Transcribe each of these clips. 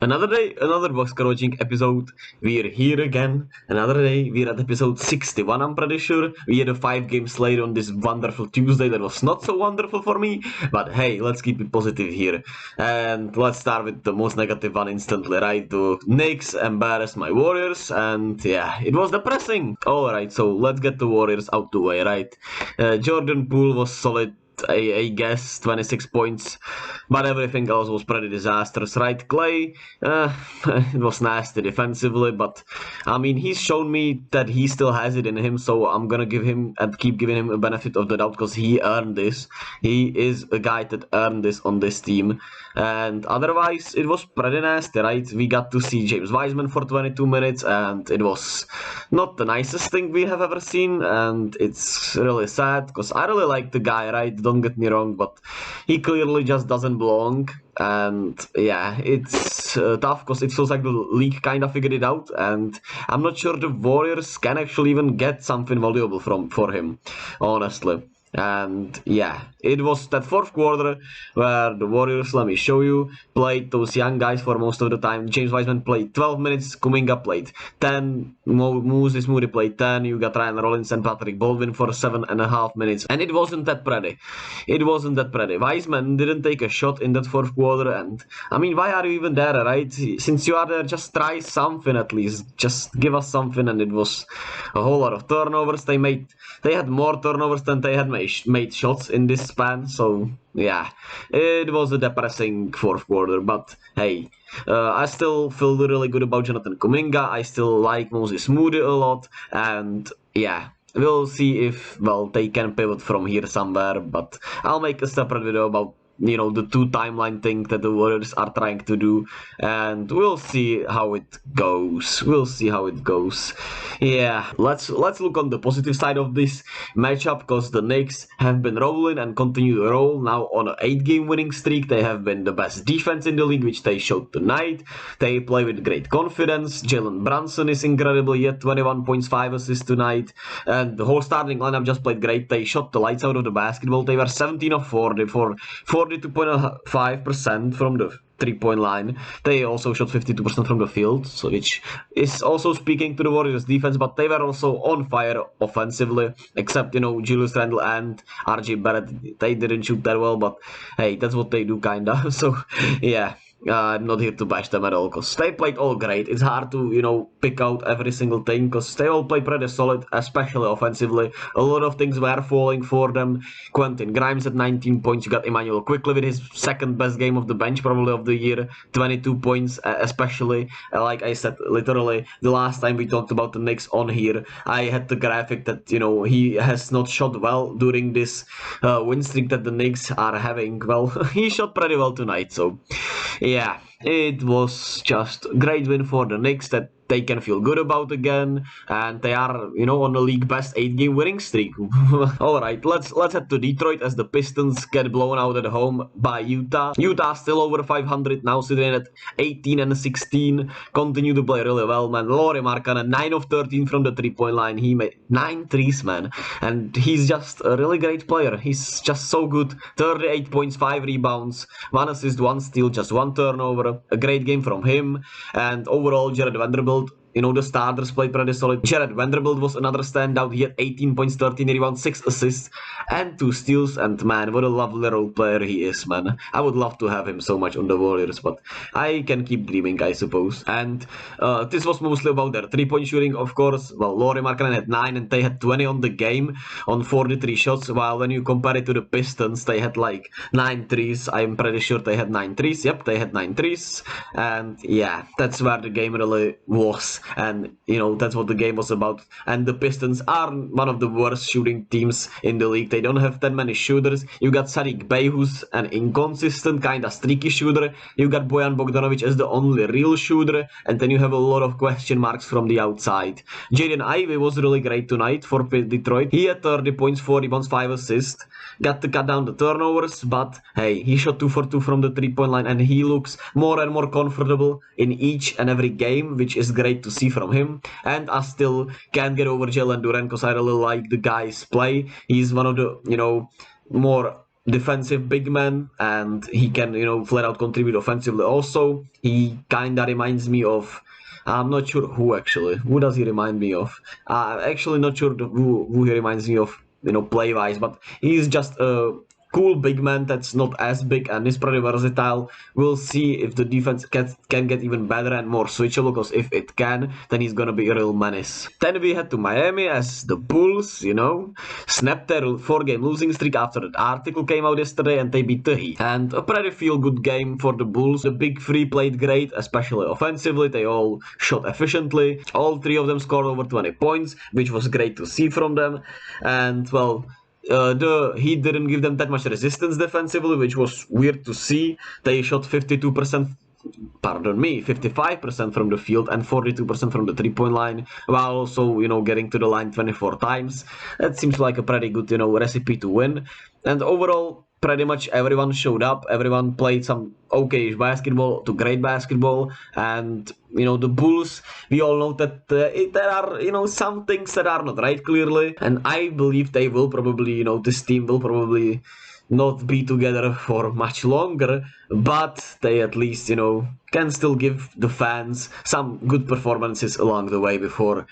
Another day, another box coaching episode. We're here again. Another day, we're at episode 61, I'm pretty sure. We had a 5 game slate on this wonderful Tuesday that was not so wonderful for me. But hey, let's keep it positive here. And let's start with the most negative one instantly, right? The Knicks embarrassed my Warriors, and yeah, it was depressing. Alright, so let's get the Warriors out the way, right? Jordan Poole was solid. I guess 26 points, but everything else was pretty disastrous, right? Clay, it was nasty defensively, but I mean, he's shown me that he still has it in him, so I'm gonna give him and keep giving him a benefit of the doubt because he earned this. He is a guy that earned this on this team, and otherwise, it was pretty nasty, right? We got to see James Wiseman for 22 minutes, and it was not the nicest thing we have ever seen, and it's really sad because I really like the guy, right? Don't get me wrong, but he clearly just doesn't belong. And yeah, it's tough because it feels like the league kind of figured it out, and I'm not sure the Warriors can actually even get something valuable for him, honestly. And yeah, it was that fourth quarter where the Warriors, let me show you, played those young guys for most of the time. James Wiseman played 12 minutes, Kuminga played 10, Moses Moody played 10, you got Ryan Rollins and Patrick Baldwin for 7.5 minutes. And it wasn't that pretty. It wasn't that pretty. Wiseman didn't take a shot in that fourth quarter, and I mean, why are you even there, right? Since you are there, just try something at least. Just give us something, and it was a whole lot of turnovers. They had more turnovers than they had made shots in this span. So yeah, it was a depressing fourth quarter. But hey, I still feel really good about Jonathan Kuminga. I still like Moses Moody a lot, and yeah. We'll see if, well, they can pivot from here somewhere, but I'll make a separate video about the two timeline thing that the Warriors are trying to do, and we'll see how it goes. Yeah, let's look on the positive side of this matchup because the Knicks have been rolling and continue to roll now on an 8-game winning streak. They have been the best defense in the league, which they showed tonight. They play with great confidence. Jalen Brunson is incredible. He had 21 points, 5 assists tonight, and the whole starting lineup just played great. They shot the lights out of the basketball. They were 17 of 40 for 42.5% from the three-point line. They also shot 52% from the field, so which is also speaking to the Warriors' defense, but they were also on fire offensively, except, Julius Randle and RJ Barrett. They didn't shoot that well, but hey, that's what they do, kinda. So, yeah. I'm not here to bash them at all because they played all great. It's hard to, pick out every single thing because they all played pretty solid, especially offensively. A lot of things were falling for them. Quentin Grimes at 19 points. You got Emmanuel Quickly with his second best game of the bench, probably of the year. 22 points, especially. Like I said, literally, the last time we talked about the Knicks on here, I had the graphic that, he has not shot well during this win streak that the Knicks are having. Well, he shot pretty well tonight, so yeah, it was just a great win for the Knicks that they can feel good about again, and they are, on the league best 8-game winning streak. All right, let's head to Detroit as the Pistons get blown out at home by Utah. Utah still over 500 now, sitting at 18 and 16. Continue to play really well, man. Lauri Markkanen 9 of 13 from the 3-point line. He made 9 threes, man, and he's just a really great player. He's just so good. 38 points, 5 rebounds, 1 assist, 1 steal, just 1 turnover. A great game from him, and overall, Jared Vanderbilt. The starters played pretty solid. Jared Vanderbilt was another standout. He had 18 points, 13 rebounds, 6 assists, and 2 steals. And man, what a lovely role player he is, man. I would love to have him so much on the Warriors, but I can keep dreaming, I suppose. And this was mostly about their 3-point shooting, of course. Well, Lauri Markkanen had 9, and they had 20 on the game on 43 shots. While when you compare it to the Pistons, they had like 9 threes. I'm pretty sure they had 9 threes. Yep, they had 9 threes. And yeah, that's where the game really was. And that's what the game was about. And the Pistons are one of the worst shooting teams in the league. They don't have that many shooters. You got Sadiq Bey, who's an inconsistent, kind of streaky shooter. You got Bojan Bogdanovic as the only real shooter, and then you have a lot of question marks from the outside. Jaden Ivey was really great tonight for Detroit. He had 30 points, 4 rebounds, 5 assists. Got to cut down the turnovers, but hey, he shot 2 for 2 from the 3-point line, and he looks more and more comfortable in each and every game, which is great to see from him. And I still can't get over Jalen Duren because I really like the guy's play. He's one of the, more defensive big man, and he can, flat out contribute offensively also. He kinda reminds me of, I'm not sure who actually. Who does he remind me of? Actually not sure who he reminds me of, play-wise, but he's just a cool big man that's not as big and is pretty versatile. We'll see if the defense can get even better and more switchable, because if it can, then he's gonna be a real menace. Then we head to Miami as the Bulls, snapped their 4-game losing streak after that article came out yesterday, and they beat the Heat. And a pretty feel-good game for the Bulls. The big three played great, especially offensively. They all shot efficiently. All three of them scored over 20 points, which was great to see from them. And, well, the Heat didn't give them that much resistance defensively, which was weird to see. They shot 55% from the field and 42% from the 3-point line, while also, getting to the line 24 times. That seems like a pretty good, recipe to win. And overall, pretty much everyone showed up. Everyone played some okay basketball to great basketball. And, the Bulls, we all know that there are, some things that are not right, clearly. And I believe they will probably, this team will probably not be together for much longer, but they at least, can still give the fans some good performances along the way before,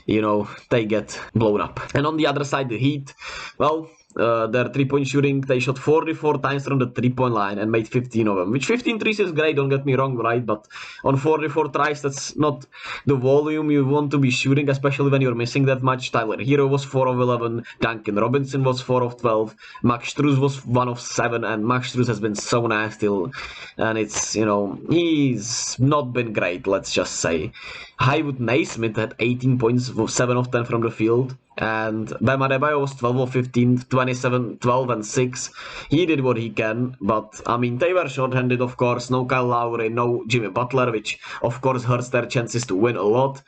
they get blown up. And on the other side, the Heat, well, their 3-point shooting, they shot 44 times from the 3-point line and made 15 of them, which 15 threes is great, don't get me wrong, right? But on 44 tries, that's not the volume you want to be shooting, especially when you're missing that much. Tyler Hero was 4 of 11, Duncan Robinson was 4 of 12, Max Strus was 1 of 7, and Max Strus has been so nasty, and it's, he's not been great, let's just say. Haywood Naismith had 18 points, 7 of 10 from the field. And Bam Adebayo was 12 of 15, 27, 12 and 6. He did what he can, but I mean, they were short-handed, of course. No Kyle Lowry, no Jimmy Butler, which of course hurts their chances to win a lot.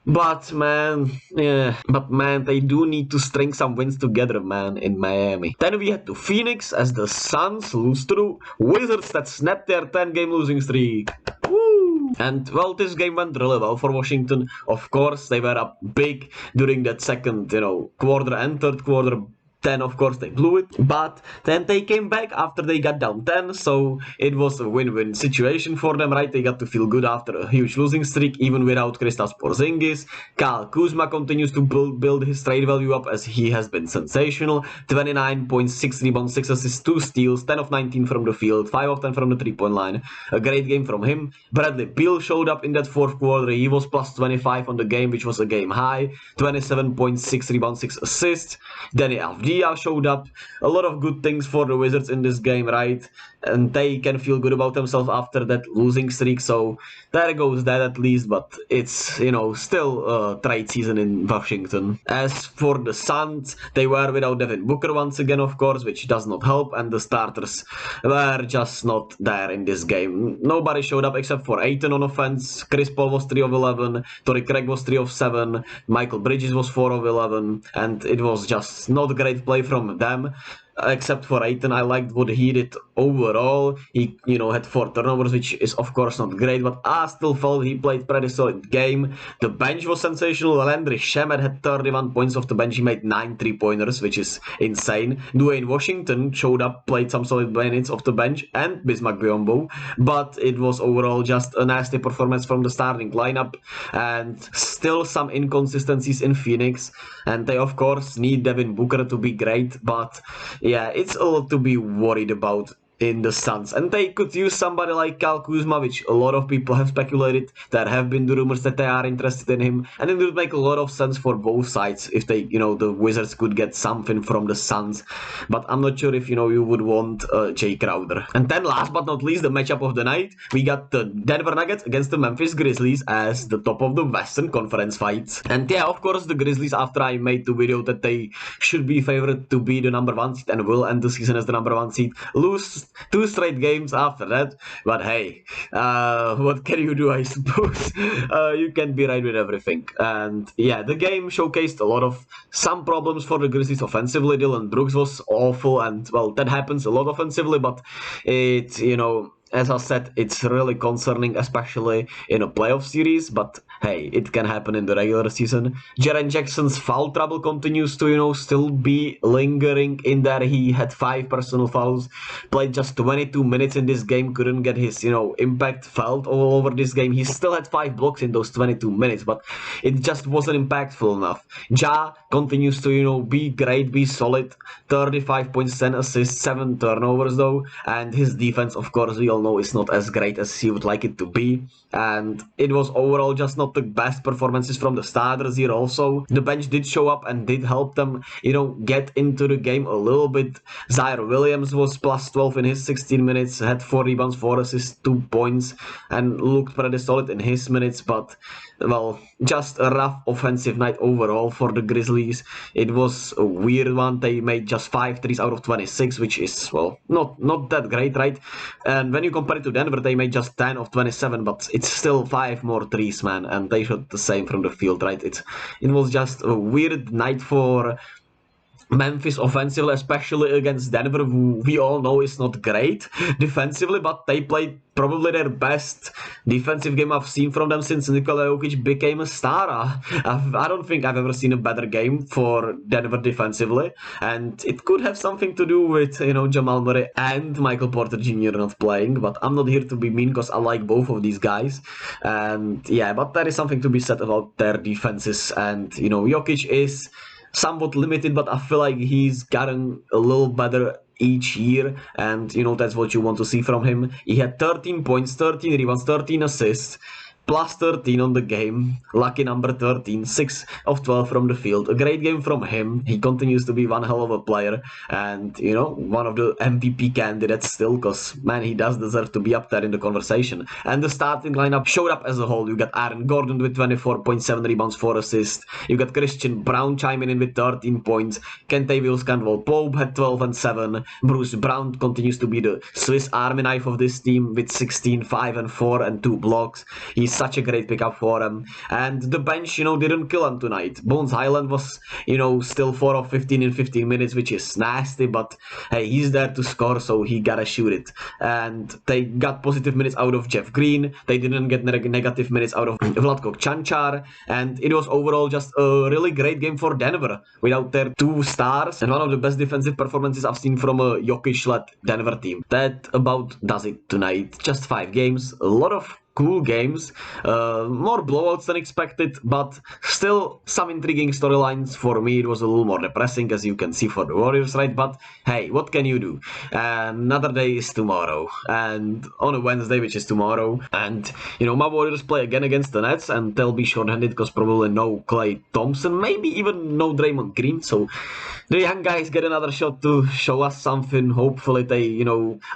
But man, they do need to string some wins together, man, in Miami. Then we head to Phoenix as the Suns lose to Wizards that snapped their 10-game losing streak. Woo! And, well, this game went really well for Washington. Of course, they were up big during that second, quarter and third quarter. Then, of course, they blew it, but then they came back after they got down 10, so it was a win-win situation for them, right? They got to feel good after a huge losing streak, even without Kristaps Porzingis. Kyle Kuzma continues to build his trade value up, as he has been sensational. 29.6 rebounds, 6 assists, 2 steals, 10 of 19 from the field, 5 of 10 from the 3-point line. A great game from him. Bradley Beal showed up in that fourth quarter. He was plus 25 on the game, which was a game high. 27.6 rebounds, 6 assists. Danny Avdija showed up. A lot of good things for the Wizards in this game, right? And they can feel good about themselves after that losing streak, so there goes that at least, but it's, still a trade season in Washington. As for the Suns, they were without Devin Booker once again, of course, which does not help, and the starters were just not there in this game. Nobody showed up except for Ayton on offense. Chris Paul was 3 of 11, Torrey Craig was 3 of 7, Michael Bridges was 4 of 11, and it was just not great play from them. Except for Ayton, I liked what he did overall. He, had 4 turnovers, which is of course not great, but I still felt he played pretty solid game. The bench was sensational. Landry Shamet had 31 points off the bench. He made 9 3-pointers, which is insane. Dwayne Washington showed up, played some solid minutes off the bench, and Bismack Biyombo, but it was overall just a nasty performance from the starting lineup, and still some inconsistencies in Phoenix, and they of course need Devin Booker to be great, but yeah, it's a lot to be worried about in the Suns, and they could use somebody like Kyle Kuzma, which a lot of people have speculated. There have been the rumors that they are interested in him, and it would make a lot of sense for both sides if they, the Wizards could get something from the Suns, but I'm not sure if, you would want Jay Crowder. And then last but not least, the matchup of the night, we got the Denver Nuggets against the Memphis Grizzlies as the top of the Western Conference fights. And yeah, of course, the Grizzlies, after I made the video that they should be favored to be the number 1 seed and will end the season as the number 1 seed, lose 2 straight games after that, but hey, what can you do, I suppose? You can be right with everything. And yeah, the game showcased a lot of some problems for the Grizzlies offensively. Dylan Brooks was awful, and well, that happens a lot offensively, but it, as I said, it's really concerning, especially in a playoff series, but hey, it can happen in the regular season. Jaren Jackson's foul trouble continues to, still be lingering in there. He had 5 personal fouls, played just 22 minutes in this game, couldn't get his, impact felt all over this game. He still had 5 blocks in those 22 minutes, but it just wasn't impactful enough. Ja continues to, be great, be solid, 35 points, 10 assists, 7 turnovers though, and his defense, of course, we all know is not as great as he would like it to be, and it was overall just not the best performances from the starters here also. The bench did show up and did help them, get into the game a little bit. Zaire Williams was plus 12 in his 16 minutes, had 4 rebounds, 4 assists, 2 points, and looked pretty solid in his minutes, but well, just a rough offensive night overall for the Grizzlies. It was a weird one. They made just 5 threes out of 26, which is, well, not that great, right? And when you compare it to Denver, they made just 10 of 27, but it's still 5 more threes, man, and they shot the same from the field, right? It was just a weird night for Memphis offensively, especially against Denver, who we all know is not great defensively, but they played probably their best defensive game I've seen from them since Nikola Jokić became a star. I don't think I've ever seen a better game for Denver defensively, and it could have something to do with, Jamal Murray and Michael Porter Jr. not playing, but I'm not here to be mean because I like both of these guys, and yeah, but there is something to be said about their defenses, and, Jokić is somewhat limited, but I feel like he's gotten a little better each year, and that's what you want to see from him. He had 13 points, 13 rebounds, 13 assists, plus 13 on the game, lucky number 13, 6 of 12 from the field. A great game from him. He continues to be one hell of a player, and one of the MVP candidates still, because man, he does deserve to be up there in the conversation. And the starting lineup showed up as a whole. You got Aaron Gordon with 24.7 rebounds, 4 assists. You got Christian Brown chiming in with 13 points. Kentavious Caldwell-Pope had 12 and 7. Bruce Brown continues to be the Swiss Army knife of this team with 16, 5 and 4 and 2 blocks. He's such a great pickup for him, and the bench, didn't kill him tonight. Bones Highland was, still 4 of 15 in 15 minutes, which is nasty, but hey, he's there to score, so he gotta shoot it. And they got positive minutes out of Jeff Green. They didn't get negative minutes out of Vlatko Čančar, and it was overall just a really great game for Denver without their 2 stars, and one of the best defensive performances I've seen from a Jokic-led Denver team. That about does it tonight. Just 5 games, a lot of cool games, more blowouts than expected, but still some intriguing storylines. For me, it was a little more depressing, as you can see, for the Warriors, right? But hey, what can you do? Another day is tomorrow, and on a Wednesday, which is tomorrow, and my Warriors play again against the Nets, and they'll be short-handed because probably no Klay Thompson, maybe even no Draymond Green, so the young guys get another shot to show us something. Hopefully they,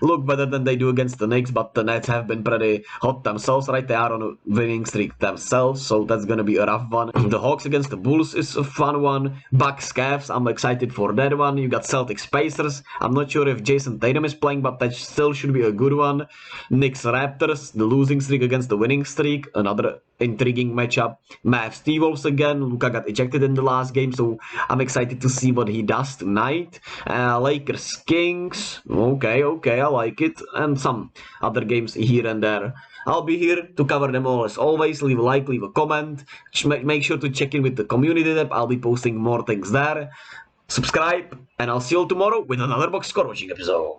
look better than they do against the Knicks, but the Nets have been pretty hot themselves, right? They are on a winning streak themselves, so that's going to be a rough one. The Hawks against the Bulls is a fun one. Bucks Cavs, I'm excited for that one. You got Celtics Pacers. I'm not sure if Jason Tatum is playing, but that still should be a good one. Knicks Raptors, the losing streak against the winning streak, another intriguing matchup. Mavs T-Wolves again. Luka got ejected in the last game, so I'm excited to see what he does tonight. Lakers Kings, okay, I like it, and some other games here and there. I'll be here to cover them all as always. Leave a like, leave a comment. Make sure to check in with the community tab. I'll be posting more things there. Subscribe, and I'll see you all tomorrow with another box score watching episode.